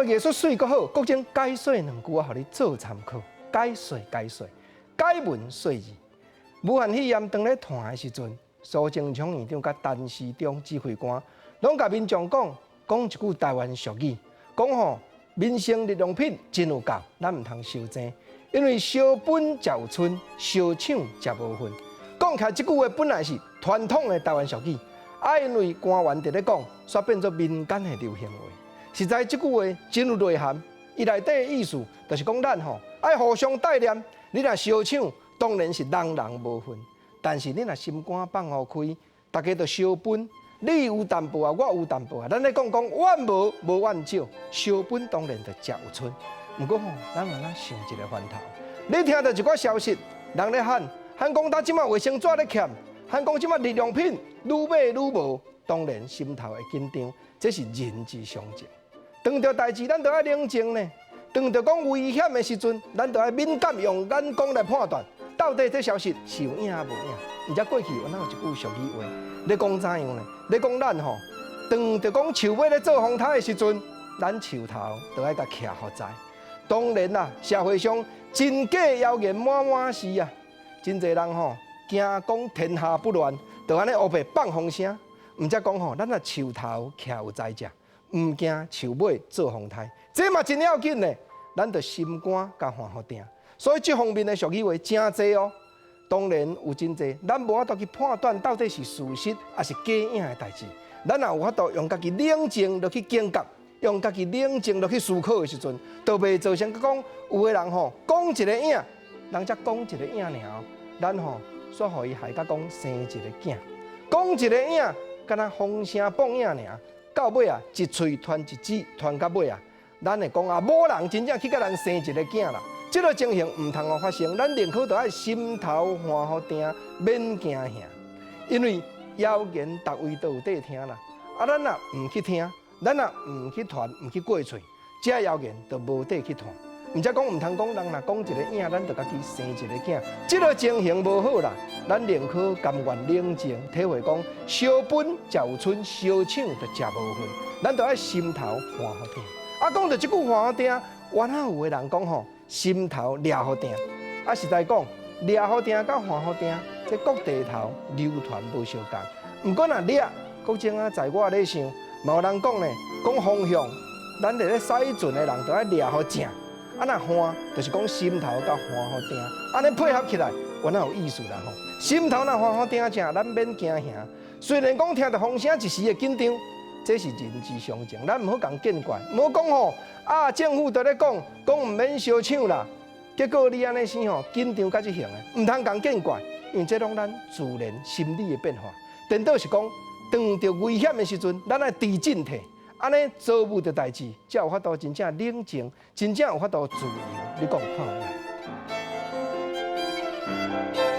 的艺术水阁好，国情解说两句啊，互你做参考。解说，解文说字。武汉肺炎当咧传的时阵，苏贞昌院长甲陈时中指挥官，拢甲民众讲一句台湾俗语，讲吼民生日用品真有够，咱唔通收济，因为烧本才有寸，烧抢才无份。讲起来这句话本来是传统的台湾俗语，因为官员伫咧讲，煞变做民间的流行话。实在这句话真有内涵，伊内底的意思就是讲咱爱互相体谅。你若烧抢，当然是人人无份；但是你若心肝放互开，大家就烧本。你有淡薄啊，我有淡薄啊，咱咧讲怨无无怨少，烧本当然就才有寸。不过咱慢慢想一个烦恼，你听到一寡消息，人咧喊讲他即马卫生纸咧欠，喊讲即马日用品愈买愈无，当然心头会紧张，这是人之常情。当着代志，咱就要冷静呢。当着讲危险的时阵，咱就要敏感，用眼光来判断，到底这消息是有影无影。而且过去我哪有一句俗语话，咧讲怎样呢？咧讲咱当着讲树尾咧做风台的时阵，咱树头就爱甲徛好在。当然啦，社会上真假谣言满满是啊，真侪人惊讲天下不乱，就安尼黑白放风声。毋则讲咱啊树头徛有在遮。唔惊树尾做风台，这嘛真要紧呢。咱着心肝甲换好定，所以这方面的俗语话真侪哦。当然有真侪，咱无法度去判断到底是事实还是假影的代志。咱也有法度用家己冷静落去警觉，用家己冷静落去思考的时阵，就袂造成讲有的人讲一个影，人才讲一个影尔，咱煞互伊害甲讲生一个囝，讲一个影，敢若风声放影尔。到尾啊，一喙传一指，传到尾啊，咱会讲啊，无人真正去甲咱生一个囝啦。这个情形唔通发生，咱宁可就爱心头换好定，免惊吓。因为谣言逐位都有在听啦，啊，咱若唔去听，咱若唔去传，唔去过喙，这谣言就无地去传。毋则讲唔通讲，人若讲一个影，咱就家己生一个囝，这个情形无好啦。咱宁可甘愿冷静，体会讲烧本才有寸，烧抢就食无份。咱就爱心头换好定。啊，讲到即句换好定，原来有个人讲心头抓好定。啊，实在讲抓好定甲换好定，这各地头流传无相共。毋过若抓，国情啊，在我咧想，嘛有人讲呢，讲方向，咱伫咧驶船的人就爱抓好正。啊，若换就是讲心头甲换好定，安尼配合起来，原来有意思啦吼。心头若换好定正，咱免惊吓。虽然讲听到风声一时会紧张，这是人之常情，咱唔好讲见怪，唔好讲啊，政府在咧讲唔免烧抢啦，结果你安尼生紧张甲即型的，唔通讲见怪，因为这拢咱自然心理的变化。颠倒是讲，当着危险的时阵，咱爱地震退。安尼做务的代志，才有法度真正冷静，真正有法度自由。你讲看有无？